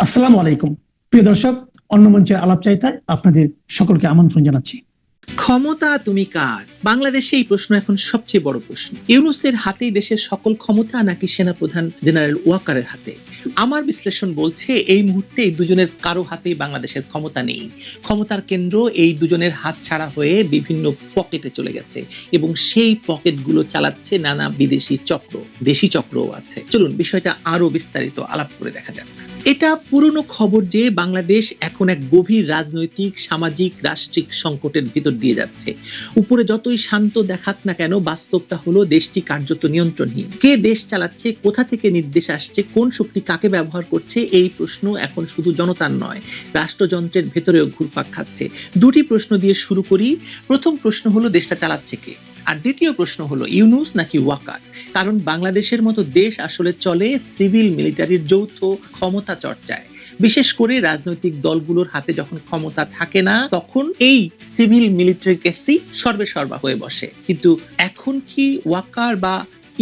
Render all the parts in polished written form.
আসসালামু আলাইকুম প্রিয় দর্শক, অন্য মঞ্চের আলাপ চাইতায় আপনাদের সকলকে আমন্ত্রণ জানাচ্ছি। ক্ষমতা তুমি কার? বাংলাদেশে এই প্রশ্ন এখন সবচেয়ে বড় প্রশ্ন। ইউনূসের হাতেই দেশের সকল ক্ষমতা নাকি সেনাপ্রধান জেনারেল ওয়াকারের হাতে? আমার বিশ্লেষণ বলছে এই মুহূর্তে এই দুজনের কারো হাতেই বাংলাদেশের ক্ষমতা নেই। ক্ষমতার কেন্দ্র এই দুজনের হাত ছাড়া হয়ে বিভিন্ন পকেটে চলে গেছে এবং সেই পকেটগুলো চালাচ্ছে নানা বিদেশি চক্র, দেশি চক্রও আছে। চলুন বিষয়টা আরো বিস্তারিত আলাপ করে দেখা যাক। এটা পুরনো খবর যে বাংলাদেশ এখন এক গভীর রাজনৈতিক, সামাজিক, রাষ্ট্রিক সংকটের ভিতর দিয়ে যাচ্ছে। উপরে যতই শান্ত দেখাক না কেন, বাস্তবটা হলো দেশটি কার্যত নিয়ন্ত্রণহীন। কে দেশ চালাচ্ছে, কোথা থেকে নির্দেশ আসছে, কোন শক্তি কাকে ব্যবহার করছে, এই প্রশ্ন এখন শুধু জনতার নয়, রাষ্ট্রযন্ত্রের ভেতরেও ঘুরপাক খাচ্ছে। দুটি প্রশ্ন দিয়ে শুরু করি। প্রথম প্রশ্ন হলো দেশটা চালাচ্ছে কে, আর দ্বিতীয় প্রশ্ন হলো ইউনূস নাকি ওয়াকার। কারণ বাংলাদেশের মতো দেশ আসলে চলে সিভিল মিলিটারির যৌথ ক্ষমতা চর্চায়। বিশেষ করে রাজনৈতিক দলগুলোর হাতে যখন ক্ষমতা থাকে না, তখন এই সিভিল মিলিটারি কেসই সর্বেসর্বা হয়ে বসে। কিন্তু এখন কি ওয়াকার বা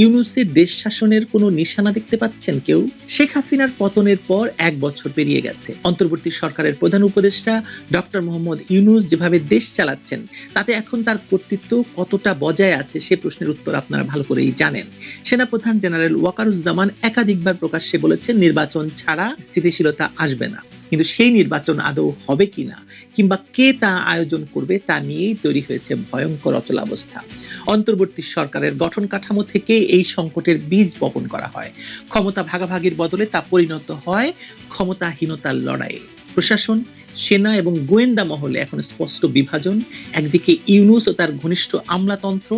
ইউনূসের দেশ শাসনের কোনো নিশানা দেখতে পাচ্ছেন কেউ? শেখ হাসিনার পতনের পর 1 বছর পেরিয়ে গেছে। অন্তর্বর্তী সরকারের প্রধান উপদেষ্টা ডক্টর মোহাম্মদ ইউনূস যেভাবে দেশ চালাচ্ছেন, তাতে এখন তার কর্তৃত্ব কতটা বজায় আছে সে প্রশ্নের উত্তর আপনারা ভালো করেই জানেন। সেনাপ্রধান জেনারেল ওয়াকারুজ্জামান একাধিকবার প্রকাশ্যে বলেছেন নির্বাচন ছাড়া স্থিতিশীলতা আসবে না। কিন্তু সেই নির্বাচন আদৌ হবে কিনা কিংবা কে তা আয়োজন করবে তা নিয়েই তৈরি হয়েছে ভয়ঙ্কর অচলাবস্থা। অন্তর্বর্তী সরকারের গঠন কাঠামো থেকে এই সংকটের বীজ বপন করা হয়। ক্ষমতা ভাগাভাগির বদলে তা পরিণত হয় ক্ষমতাহীনতার লড়াইয়ে। প্রশাসন, সেনা এবং গোয়েন্দা মহলে এখন স্পষ্ট বিভাজন। একদিকে ইউনূস ও তার ঘনিষ্ঠ আমলাতন্ত্র,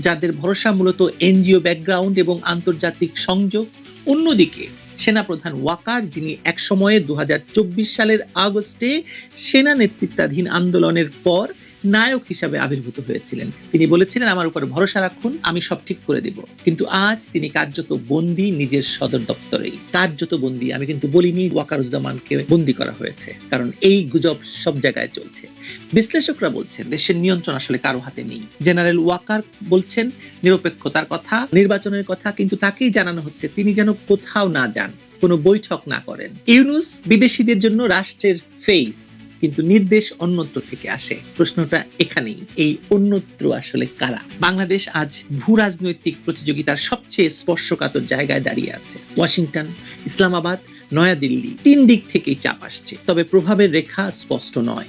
যাদের ভরসা মূলত এনজিও ব্যাকগ্রাউন্ড এবং আন্তর্জাতিক সংযোগ। অন্যদিকে সেনাপ্রধান ওয়াকার, যিনি একসময়ে 2024 সালের আগস্টে সেনা নেতৃত্বাধীন আন্দোলনের পর নায়ক হিসাবে আবির্ভূত হয়েছিলেন। তিনি বলেছিলেন আমার উপর ভরসা রাখুন, আমি সব ঠিক করে দেব। কিন্তু আজ তিনি কার্যত বন্দী নিজের সদর দপ্তরেই। কার্যত বন্দী, আমি কিন্তু বলিনি ওয়াকারুজ্জামানকে বন্দী করা হয়েছে, কারণ এই গুজব সব জায়গায় চলছে। বিশ্লেষকরা বলছেন দেশের নিয়ন্ত্রণ আসলে কারো হাতে নেই। জেনারেল ওয়াকার বলছেন নিরপেক্ষতার কথা, নির্বাচনের কথা, কিন্তু তাকেই জানানো হচ্ছে তিনি যেন কোথাও না যান, কোনো বৈঠক না করেন। ইউনূস বিদেশিদের জন্য রাষ্ট্রের ফেস, কিন্তু নির্দেশ অন্যত্র থেকে আসে। প্রশ্নটা এখানেই, এই অন্যত্র আসলে কারা? বাংলাদেশ আজ ভূ রাজনৈতিক প্রতিযোগিতার সবচেয়ে স্পর্শকাতর জায়গায় দাঁড়িয়ে আছে। ওয়াশিংটন, ইসলামাবাদ, নয়াদিল্লি, 3 দিক থেকেই চাপ আসছে, তবে প্রভাবের রেখা স্পষ্ট নয়।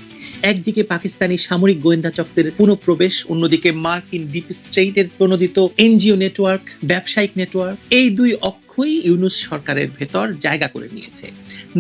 একদিকে পাকিস্তানি সামরিক গোয়েন্দা চক্রের পুনঃপ্রবেশ, অন্যদিকে মার্কিন ডিপ স্টেটের প্রণোদিত এনজিও নেটওয়ার্ক, ব্যবসায়িক নেটওয়ার্ক। এই দুই অক্ষই ইউনূস সরকারের ভেতর জায়গা করে নিয়েছে।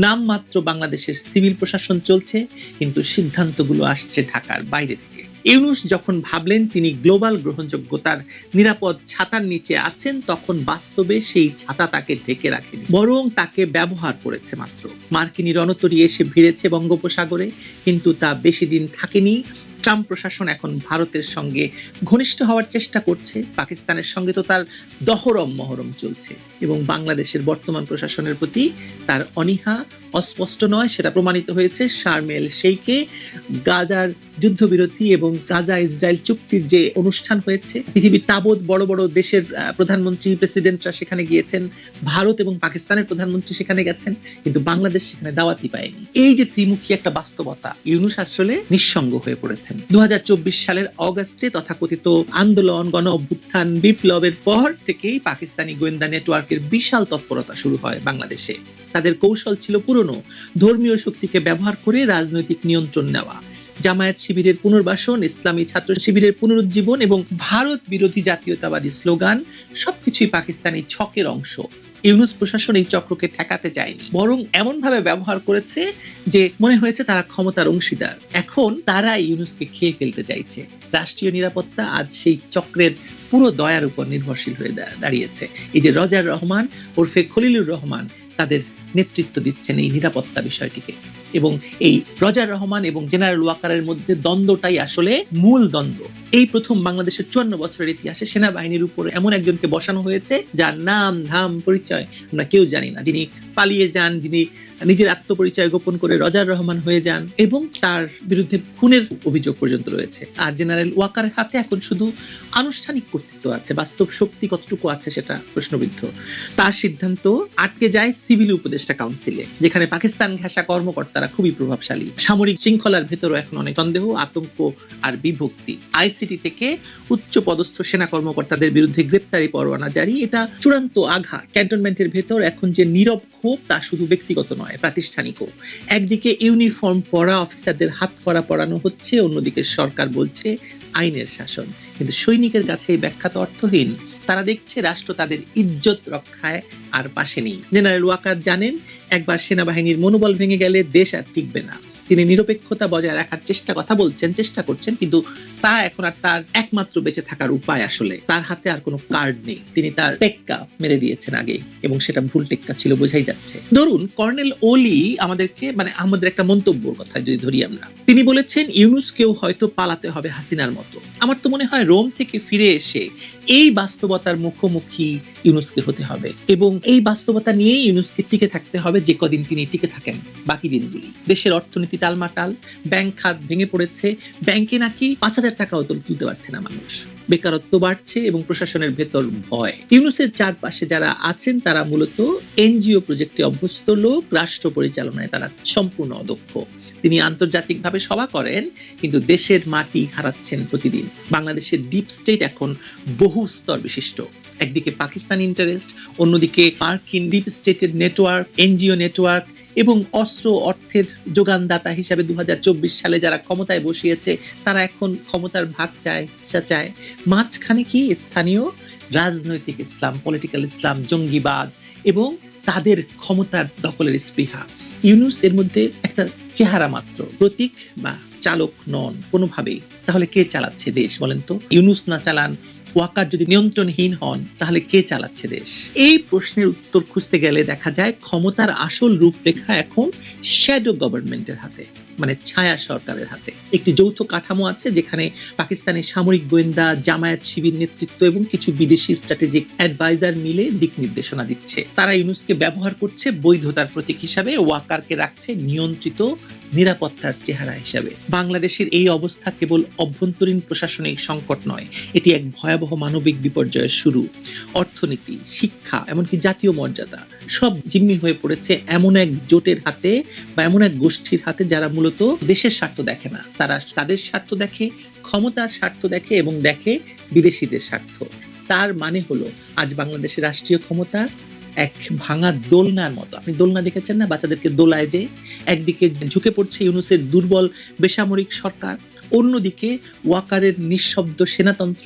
নামমাত্র বাংলাদেশের সিভিল প্রশাসন চলছে, কিন্তু সিদ্ধান্তগুলো আসছে ঢাকার বাইরে থেকে। ইউনূস যখন ভাবলেন তিনি গ্লোবাল গ্রহণযোগ্যতার নিরাপদ ছাতার নিচে আছেন, তখন বাস্তবে সেই ছাতা তাকে ঢেকে রাখেনি, বরং তাকে ব্যবহার করেছে মাত্র। মার্কিনী রণতরী এসে ভিড়েছে বঙ্গোপসাগরে, কিন্তু তা বেশি দিন থাকেনি। ট্রাম্প প্রশাসন এখন ভারতের সঙ্গে ঘনিষ্ঠ হওয়ার চেষ্টা করছে, পাকিস্তানের সঙ্গে তো তার দহরম মহরম চলছে, এবং বাংলাদেশের বর্তমান প্রশাসনের প্রতি তার অনীহা অস্পষ্ট নয়। সেটা প্রমাণিত হয়েছে শারম এল শেখে গাজার যুদ্ধবিরতি এবং গাজা ইসরায়েল চুক্তির যে অনুষ্ঠান হয়েছে। পৃথিবীর তাবৎ বড় বড় দেশের প্রধানমন্ত্রী, প্রেসিডেন্টরা সেখানে গিয়েছেন, ভারত এবং পাকিস্তানের প্রধানমন্ত্রী সেখানে গেছেন, কিন্তু বাংলাদেশ সেখানে দাওয়াতই পায়নি। এই যে ত্রিমুখী একটা বাস্তবতা, ইউনূস আসলে নিঃসঙ্গ হয়ে পড়েছেন। 2024 সালের অগাস্টে তথাকথিত আন্দোলন, গণ অভ্যুত্থান, বিপ্লবের পর থেকেই পাকিস্তানি গোয়েন্দা নেটওয়ার্কের বিশাল তৎপরতা শুরু হয় বাংলাদেশে। তাদের কৌশল ছিল পুরনো, ধর্মীয় শক্তিকে ব্যবহার করে রাজনৈতিক নিয়ন্ত্রণ নেওয়া। জামায়াত শিবিরের পুনর্বাসন, ইসলামী ছাত্র শিবিরের পুনরুজ্জীবন এবং ভারত বিরোধী জাতীয়তাবাদী স্লোগান সবকিছুই পাকিস্তানি ছকের অংশ। ইউনূস প্রশাসন এই চক্রকে ঠেকাতে চায়নি, বরং এমন ভাবে ব্যবহার করেছে যে মনে হয়েছে তারা ক্ষমতার অংশীদার। এখন তারা ইউনূসকে খেয়ে ফেলতে চাইছে। রাষ্ট্রীয় নিরাপত্তা আজ সেই চক্রের পুরো দয়ার উপর নির্ভরশীল হয়ে দাঁড়িয়েছে। এই যে রজার রহমান ওরফে খলিলুর রহমান তাদের নেতৃত্ব দিচ্ছেন এই নিরাপত্তা বিষয়টিকে, এবং এই রজার রহমান এবং জেনারেল ওয়াকারের মধ্যে দ্বন্দ্বটাই আসলে মূল দ্বন্দ্ব। এই প্রথম বাংলাদেশের 54 বছরের ইতিহাসে সেনাবাহিনীর উপরে এমন একজনকে বসানো হয়েছে যার নাম, ধাম, পরিচয় আমরা কেউ জানি না, যিনি পালিয়ে যান, যিনি নিজের আত্মপরিচয় গোপন করে রজার রহমান হয়ে যান এবং তার বিরুদ্ধে খুনের অভিযোগ পর্যন্ত রয়েছে। আর জেনারেল ওয়াকারের হাতে এখন শুধু আনুষ্ঠানিক কর্তৃত্ব আছে, বাস্তব শক্তি কতটুকু আছে সেটা প্রশ্নবিদ্ধ। তার সিদ্ধান্ত আটকে যায় সিভিল উপদেষ্টা কাউন্সিলে, যেখানে পাকিস্তান ঘেঁষা কর্মকর্তারা খুবই প্রভাবশালী। সামরিক শৃঙ্খলার ভেতরও এখন অনেক সন্দেহ, আতঙ্ক আর বিভক্তি। আইসিটি থেকে উচ্চ পদস্থ সেনা কর্মকর্তাদের বিরুদ্ধে গ্রেপ্তারি পরোয়ানা জারি, এটা চূড়ান্ত আঘাত। ক্যান্টনমেন্টের ভেতর এখন যে নীরব ক্ষোভ, তা শুধু ব্যক্তিগত নয়, প্রাতিষ্ঠানিকও। একদিকে ইউনিফর্ম পরা অফিসারদের হাত করা পরানো হচ্ছে, অন্যদিকে সরকার বলছে আইনের শাসন। কিন্তু সৈনিকের কাছে এই ব্যাখ্যা তো অর্থহীন। তারা দেখছে রাষ্ট্র তাদের ইজ্জত রক্ষায় আর পাশে নেই। জেনারেল ওয়াকার জানেন, একবার সেনাবাহিনীর মনোবল ভেঙে গেলে দেশ আর টিকবে না। তিনি নিরপেক্ষতা বজায় রাখার চেষ্টা করছেন, কিন্তু তা এখন আর তার একমাত্র বেঁচে থাকার উপায়। আসলে তার হাতে আর কোনো কার্ড নেই। তিনি তার টেক্কা মেরে দিয়েছেন আগেই, এবং সেটা ভুল টেক্কা ছিল, বোঝাই যাচ্ছে। ধরুন কর্নেল ওলি আমাদের একটা মন্তব্যের কথা যদি ধরি আমরা, তিনি বলেছেন ইউনূসকেও হয়তো পালাতে হবে হাসিনার মতো। আমার তো মনে হয় রোম থেকে ফিরে এসে এই বাস্তবতার মুখোমুখি ইউনূসকে হতে হবে, এবং এই বাস্তবতা নিয়েই ইউনূসকে টিকে থাকতে হবে যে কদিন তিনি টিকে থাকেন বাকি দিনগুলি। দেশের অর্থনীতি টালমাটাল, ব্যাংক খাত ভেঙে পড়েছে, ব্যাংকে নাকি 5,000 টাকাও তুলতে পারছে না মানুষ, বেকারত্ব বাড়ছে এবং প্রশাসনের ভেতর ভয়। ইউনূসের চারপাশে যারা আছেন তারা মূলত এনজিও প্রজেক্টে অভ্যস্ত লোক, রাষ্ট্র পরিচালনায় তারা সম্পূর্ণ অদক্ষ। তিনি আন্তর্জাতিকভাবে সভা করেন, কিন্তু দেশের মাটি হারাচ্ছেন প্রতিদিন। বাংলাদেশের ডিপ স্টেট এখন বহু স্তর বিশিষ্ট। একদিকে পাকিস্তান ইন্টারেস্ট, অন্যদিকে মার্কিন ডিপ স্টেটের নেটওয়ার্ক, এনজিও নেটওয়ার্ক এবং অর্থের যোগানদাতা হিসাবে 2024 সালে যারা ক্ষমতায় বসিয়েছে তারা এখন ক্ষমতার ভাগ চায়। মাঝখানে কি স্থানীয় রাজনৈতিক ইসলাম, পলিটিক্যাল ইসলাম, জঙ্গিবাদ এবং তাদের ক্ষমতার দখলের স্পৃহা। ইউনূস এর মধ্যে একটা চেহারা মাত্র, প্রতীক বা চালক নন কোনোভাবেই। তাহলে কে চালাচ্ছে দেশ বলেন তো? ইউনূস না চালান, ওয়াকার যদি নিয়ন্ত্রণহীন হন, তাহলে কে চালাচ্ছে দেশ? এই প্রশ্নের উত্তর খুঁজতে গেলে দেখা যায় ক্ষমতার আসল রূপরেখা এখন শ্যাডো গভর্নমেন্টের হাতে, মানে ছায়া সরকারের হাতে। একটি যৌথ কাঠামো আছে যেখানে পাকিস্তানের সামরিক গোয়েন্দা, জামায়াত শিবির নেতৃত্ব এবং কিছু বিদেশি স্ট্র্যাটেজিক অ্যাডভাইজার মিলে দিক নির্দেশনা দিচ্ছে। তারা ইউনূসকে ব্যবহার করছে বৈধতার প্রতীক হিসাবে, ওয়াকারকে রাখছে নিয়ন্ত্রিত নিরাপত্তার চেহারা হিসাবে। বাংলাদেশের এই অবস্থা কেবল অভ্যন্তরীণ প্রশাসনিক সংকট নয়, এটি এক ভয়াবহ মানবিক বিপর্যয়ের শুরু। অর্থনীতি, শিক্ষা, এমনকি জাতীয় মর্যাদা সব জিম্মি হয়ে পড়েছে এমন এক জোটের হাতে বা এমন এক গোষ্ঠীর হাতে যারা মূলত দেশের স্বার্থ দেখে না। তারা তাদের স্বার্থ দেখে, ক্ষমতার স্বার্থ দেখে এবং দেখে বিদেশিদের স্বার্থ। তার মানে হলো আজ বাংলাদেশের রাষ্ট্রীয় ক্ষমতা এক ভাঙা দোলনার মতো। আপনি দোলনা দেখেছেন না, বাচ্চাদেরকে দোলায় যে? একদিকে ঝুঁকে পড়ছে ইউনূসের দুর্বল বেসামরিক সরকার, অন্যদিকে ওয়াকারের নিঃশব্দ সেনাতন্ত্র,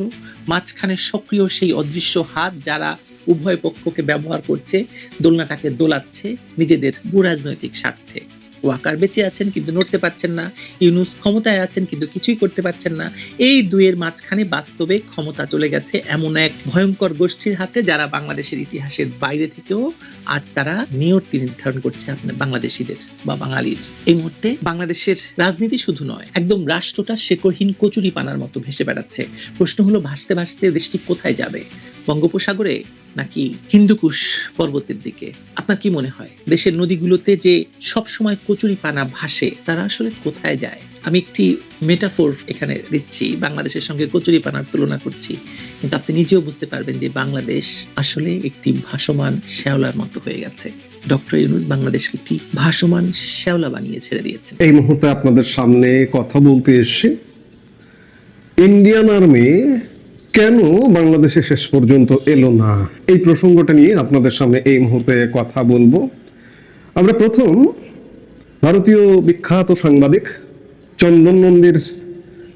মাঝখানে সক্রিয় সেই অদৃশ্য হাত যারা উভয় পক্ষকে ব্যবহার করছে, দোলনাটাকে দোলাচ্ছে নিজেদের ভূরাজনৈতিক স্বার্থে। ওয়াকার বেঁচে আছেন কিন্তু নড়তে পারছেন না, ইউনূস ক্ষমতায় আছেন কিন্তু কিছুই করতে পারছেন না। এই দুয়ের মাঝখানে বাস্তবে ক্ষমতা চলে গেছে এমন এক ভয়ঙ্কর গোষ্ঠীর হাতে যারা বাংলাদেশের ইতিহাসের বাইরে থেকেও আজ তারা নিয়তি নির্ধারণ করছে আপনার বাংলাদেশিদের বা বাঙালির। এই মুহূর্তে বাংলাদেশের রাজনীতি শুধু নয়, একদম রাষ্ট্রটা শেকড়হীন কচুরি পানার মতো ভেসে বেড়াচ্ছে। প্রশ্ন হলো ভাসতে ভাসতে দেশটি কোথায় যাবে? বঙ্গোপসাগরে নাকি হিন্দুকুশ পর্বতের দিকে? আপনার কি মনে হয় দেশের নদীগুলোতে যে সব সময় কচুরি পানা ভাসে, তারা আসলে কোথায় যায়? আমি একটি মেটাফোর এখানে দিচ্ছি, বাংলাদেশের সঙ্গে কচুরি পানার তুলনা করছি, কিন্তু আপনি নিজেও বুঝতে পারবেন যে বাংলাদেশ আসলে একটি ভাসমান শ্যাওলার মতো হয়ে গেছে। ডক্টর ইউনূস বাংলাদেশকে একটি ভাসমান শ্যাওলা বানিয়ে ছেড়ে দিয়েছেন। এই মুহূর্তে আপনাদের সামনে কথা বলতে এসেছি ইন্ডিয়ান আর্মি কেন বাংলাদেশে শেষ পর্যন্ত এলো না, এই প্রসঙ্গটা নিয়ে আপনাদের সামনে এই মুহূর্তে কথা বলবো। আমরা প্রথম ভারতীয় বিখ্যাত সাংবাদিক চন্দন নন্দীর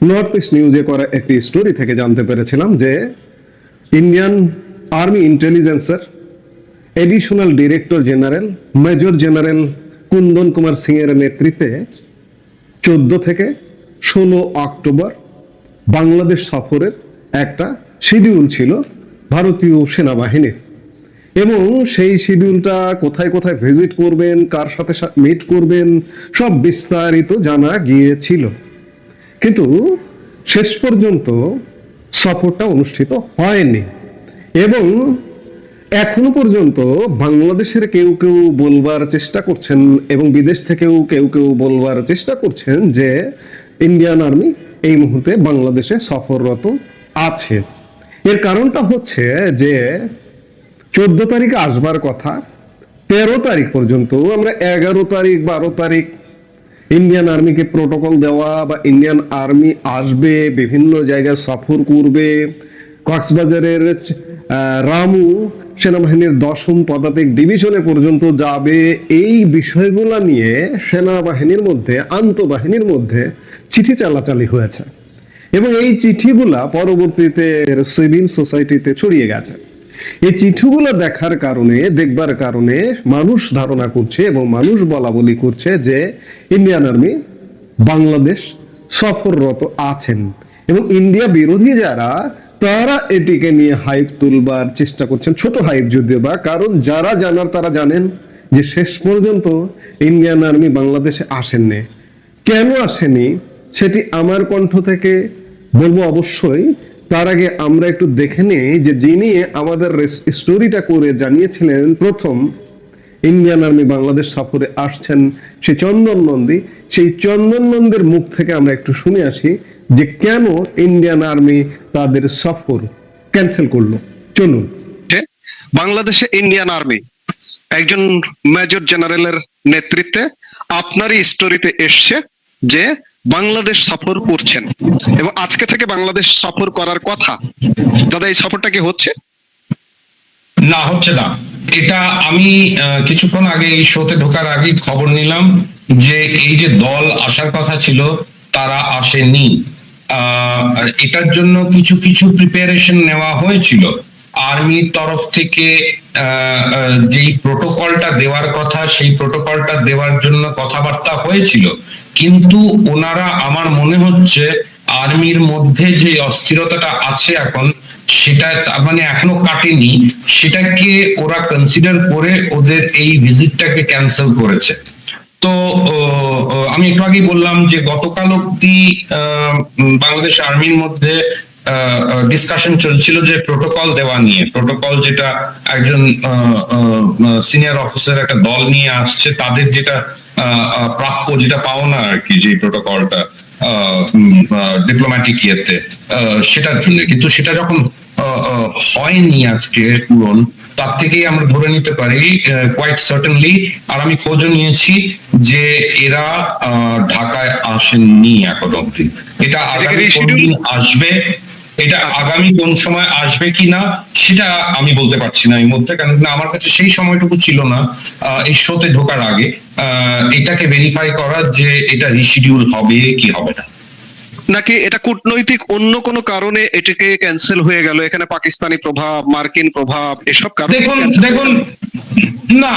নর্থ ইস্ট নিউজে করা একটি স্টোরি থেকে জানতে পেরেছিলাম যে ইন্ডিয়ান আর্মি ইন্টেলিজেন্সের additional director general major general Kundan Kumar Singh এর নেতৃত্বে 14 থেকে 16 অক্টোবর বাংলাদেশ সফরের একটা শিডিউল ছিল ভারতীয় সেনাবাহিনীর, এবং সেই শিডিউলটা কোথায় কোথায় ভিজিট করবেন, কার সাথে মিট করবেন, সব বিস্তারিত জানা গিয়েছিল। কিন্তু শেষ পর্যন্ত সফরটা অনুষ্ঠিত হয়নি, এবং এখনো পর্যন্ত বাংলাদেশের কেউ কেউ বলবার চেষ্টা করছেন এবং বিদেশ থেকেও কেউ কেউ বলবার চেষ্টা করছেন যে ইন্ডিয়ান আর্মি এই মুহূর্তে বাংলাদেশে সফররত আছে। এর কারণটা হচ্ছে যে 14 তারিখে আসবার কথা, 13 তারিখ পর্যন্ত আমরা 11 তারিখ 12 তারিখ ইন্ডিয়ান আর্মিকে প্রোটোকল দেওয়া বা ইন্ডিয়ান আর্মি আসবে, বিভিন্ন জায়গায় সফর করবে, কক্সবাজারের রামু সেনাবাহিনীর 10ম পদাতিক ডিভিশনে পর্যন্ত যাবে, এই বিষয়গুলো নিয়ে সেনাবাহিনীর মধ্যে আন্তঃবাহিনীর মধ্যে চিঠি চালাচালি হয়েছে এবং এই চিঠিগুলা পরবর্তীতে সিভিল সোসাইটিতে ছড়িয়ে গেছে। এই চিঠিগুলো দেখার কারণে, দেখবার কারণে মানুষ ধারণা করছে এবং মানুষ বলা বলি করছে যে ইন্ডিয়ান আর্মি বাংলাদেশ সফররত আছেন এবং ইন্ডিয়া বিরোধী যারা তারা এটিকে নিয়ে হাইপ তুলবার চেষ্টা করছেন, ছোট হাইপ যদিও বা, কারণ যারা জানার তারা জানেন যে শেষ পর্যন্ত ইন্ডিয়ান আর্মি বাংলাদেশে আসেননি। কেন আসেনি সেটি আমার কণ্ঠ থেকে বলবো অবশ্যই। তার আগে আমরা একটু দেখে নিই যে যিনি আমাদের স্টোরিটা করে জানিয়েছিলেন প্রথম ইন্ডিয়ান আর্মি বাংলাদেশ সফরে আসছেন, সেই চন্দন নন্দী, সেই চন্দন নন্দের মুখ থেকে আমরা একটু শুনে আসি যে কেন ইন্ডিয়ান আর্মি তাদের সফর ক্যান্সেল করলো। চলুন। বাংলাদেশে ইন্ডিয়ান আর্মি একজন মেজর জেনারেলের নেতৃত্বে আপনারই স্টোরিতে এসছে যে বাংলাদেশ সফর করছেন এবং আজকে থেকে বাংলাদেশ সফর করার কথা। দাদা, এই সফরটা কি হচ্ছে? না, হচ্ছে না। এটা আমি কিছুক্ষণ আগে এই শোতে ঢোকার আগে খবর নিলাম যে এই যে দল আসার কথা ছিল তারা আসেনি। এটার জন্য কিছু কিছু প্রিপারেশন নেওয়া হয়েছিল আর্মির তরফ থেকে। যেই প্রোটোকলটা দেওয়ার কথা সেই প্রোটোকলটা দেওয়ার জন্য কথাবার্তা হয়েছিল, কিন্তু ওনারা, আমার মনে হচ্ছে আর্মির মধ্যে যে অস্থিরতাটা আছে এখন, সেটা মানে এখনো কাটেনি, সেটাকে ওরা কনসিডার করে ওদের এই ভিজিটটাকে ক্যান্সেল করেছে। তো আমি একটু আগেই বললাম যে গতকাল অব্দি বাংলাদেশ আর্মির মধ্যে ডিসকাশন চলছিল যে প্রোটোকল দেওয়া নিয়ে, প্রোটোকল যেটা একজন সিনিয়র অফিসার একটা দল নিয়ে আসছে, তাদের যেটা প্রাপ্য, যেটা পাওনা আর কি, যে প্রোটোকলটা ডিপ্লোম্যাটিক ইয়েতে, সেটার জন্য। কিন্তু সেটা যখন হয়নি আজকে পূরণ, তার থেকেই আমরা ধরে নিতে পারি কোয়াইট সার্টেনলি, আর আমি খোঁজও নিয়েছি যে এরা ঢাকায় আসেননি এখন অব্দি। এটা আগামী কোন দিন আসবে, এটা আগামী কোন সময় আসবে কিনা সেটা আমি বলতে পারছি না এই মুহূর্তে, কারণ আমার কাছে সেই সময়টুকু ছিল না এই শোতে ঢোকার আগে এটাকে ভেরিফাই করা যে এটা রিশিডিউল হবে কি হবে না। নাকি এটা কূটনৈতিক অন্য কোনো কারণে এটাকে ক্যান্সেল হয়ে গেল? এখানে পাকিস্তানি প্রভাব, মার্কিন প্রভাব, এসব কারণে? দেখুন, না,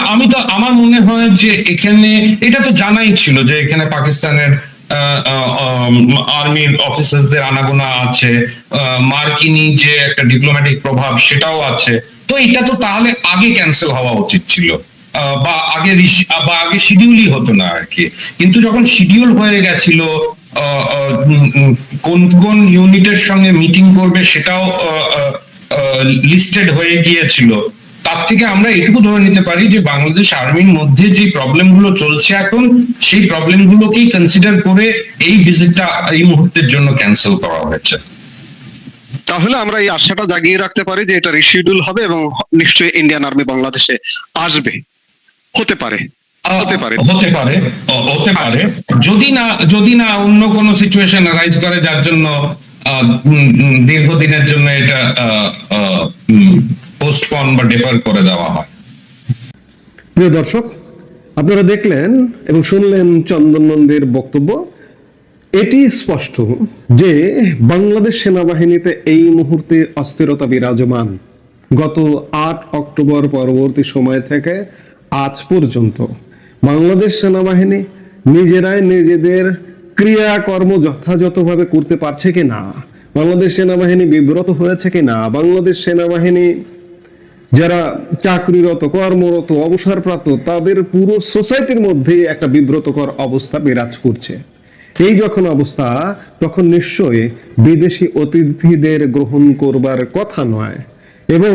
আমার মনে হয় যে এখানে এটা তো জানাই ছিল যে এখানে পাকিস্তানের আর্মির অফিসারদের আনাগোনা আছে, মার্কিনী যে একটা ডিপ্লোম্যাটিক প্রভাব সেটাও আছে। তো এটা তো তাহলে আগে ক্যান্সেল হওয়া উচিত ছিল, বা আগে শিডিউলই হতো না আর কি। কিন্তু যখন শিডিউল হয়ে গেছিল, কোন কোন ইউনিটের সঙ্গে মিটিং করবে সেটাও লিস্টেড হয়ে গিয়েছিল, তার থেকে আমরা এটুকু ধরে নিতে পারি যে বাংলাদেশ আর্মির মধ্যে যে প্রবলেম গুলো চলছে এখন, সেই প্রবলেম গুলোকেই কনসিডার করে এই ভিজিটটা এই মুহূর্তের জন্য ক্যান্সেল করা হয়েছে। তাহলে আমরা এই আশাটা জাগিয়ে রাখতে পারি যে এটা রিশিডিউল হবে এবং নিশ্চয়ই ইন্ডিয়ান আর্মি বাংলাদেশে আসবে। হতে পারে যদি না অন্য কোনো সিচুয়েশন রাইজ করে যার জন্য দীর্ঘদিনের জন্য এটা পোস্টপন বা ডেফার করে দেওয়া হয়। প্রিয় দর্শক, আপনারা দেখলেন এবং শুনলেন চন্দন নন্দীর বক্তব্য। এটি স্পষ্ট যে বাংলাদেশ সেনাবাহিনীতে এই মুহূর্তে অস্থিরতা বিরাজমান। গত 8 অক্টোবর পরবর্তী সময় থেকে আজ পর্যন্ত বাংলাদেশ সেনাবাহিনী নিজেরাই নিজেদের ক্রিয়াকর্ম যথাযথভাবে করতে পারছে কিনা, বাংলাদেশ সেনাবাহিনী বিব্রত হয়েছে কিনা, বাংলাদেশ সেনাবাহিনী যারা চাকরিরত, কর্মরত, অবসরপ্রাপ্ত, তাদের পুরো সোসাইটির মধ্যে একটা বিব্রতকর অবস্থা বিরাজ করছে। এই যখন অবস্থা, তখন নিশ্চয়ই বিদেশি অতিথিদের গ্রহণ করবার কথা নয়। এবং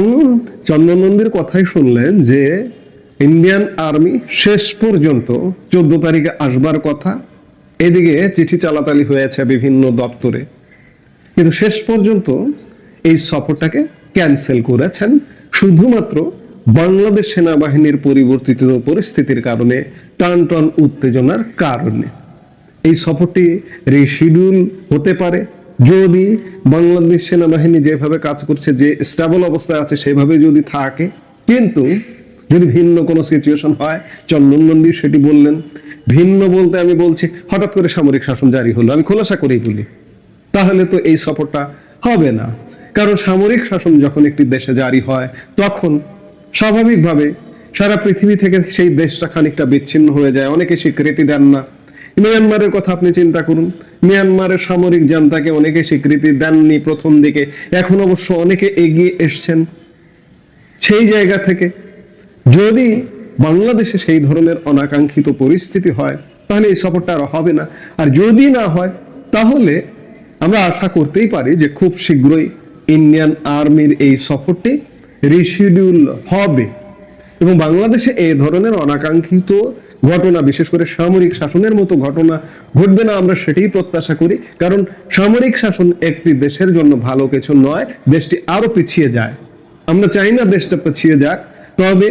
চন্দন নন্দীর কথাই শুনলেন যে ইন্ডিয়ান আর্মি শেষ পর্যন্ত 14 তারিখে আসবার কথা, এদিকে চিঠি চালাচালি হয়েছে বিভিন্ন দপ্তরে, কিন্তু শেষ পর্যন্ত এই সফরটাকে ক্যান্সেল করেছেন শুধুমাত্র বাংলাদেশ সেনাবাহিনীর পরিবর্তিত পরিস্থিতির কারণে, টান উত্তেজনার কারণে। এই সফরটি রিশিডিউল হতে পারে যদি বাংলাদেশ সেনাবাহিনী যেভাবে কাজ করছে, যে স্টেবল অবস্থায় আছে সেভাবে যদি থাকে। কিন্তু যদি ভিন্ন কোনো সিচুয়েশন হয়, চন্দন নন্দী সেটি বললেন। ভিন্ন বলতে আমি বলছি হঠাৎ করে সামরিক শাসন জারি হলো, আমি খোলাসা করেই বলি, তাহলে তো এই সফরটা হবে না। কারণ সামরিক শাসন যখন একটি দেশে জারি হয় তখন স্বাভাবিকভাবে সারা পৃথিবী থেকে সেই দেশটা খানিকটা বিচ্ছিন্ন হয়ে যায়, অনেকে স্বীকৃতি দেন না। মিয়ানমারের কথা আপনি চিন্তা করুন, মিয়ানমারের সামরিক জান্তাকে অনেকে স্বীকৃতি দেননি প্রথম দিকে, এখন অবশ্য অনেকে এগিয়ে এসছেন। সেই জায়গা থেকে যদি বাংলাদেশে সেই ধরনের অনাকাঙ্ক্ষিত পরিস্থিতি হয় তাহলে এই সফরটা আর হবে না। আর যদি না হয় তাহলে আমরা আশা করতেই পারি যে খুব শীঘ্রই ইন্ডিয়ান আর্মির এই সফরটি রিশিডিউল হবে এবং বাংলাদেশে এই ধরনের অনাকাঙ্ক্ষিত ঘটনা, বিশেষ করে সামরিক শাসনের মতো ঘটনা ঘটবে না, আমরা সেটাই প্রত্যাশা করি। কারণ সামরিক শাসন একটি দেশের জন্য ভালো কিছু নয়, দেশটি আরো পিছিয়ে যায়। আমরা চাই না দেশটা পিছিয়ে যাক, তবে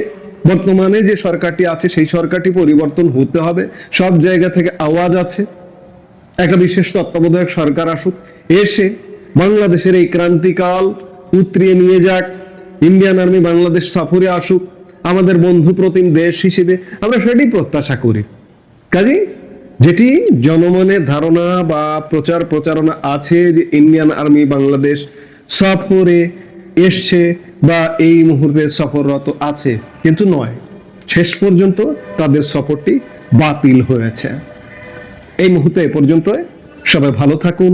বর্তমানে যে সরকারটি আছে সেই সরকারটি পরিবর্তন হতে হবে। সব জায়গা থেকে আওয়াজ আছে একটা বিশেষ তত্ত্বাবধায়ক সরকার আসুক, এসে বাংলাদেশের এই ক্রান্তিকাল উতরিয়ে নিয়ে যাক। ইন্ডিয়ান আর্মি বাংলাদেশ সফরে আসুক, আমাদের বন্ধু প্রতিম দেশ হিসেবে আমরা সেটাই প্রত্যাশা করি। কাজেই যেটি জনমনের ধারণা বা প্রচারণা আছে যে ইন্ডিয়ান আর্মি বাংলাদেশ সফরে এসছে বা এই মুহূর্তে সফররত আছে, কিন্তু নয়, শেষ পর্যন্ত তাদের সফরটি বাতিল হয়েছে। এই মুহূর্তে এ পর্যন্ত। সবাই ভালো থাকুন।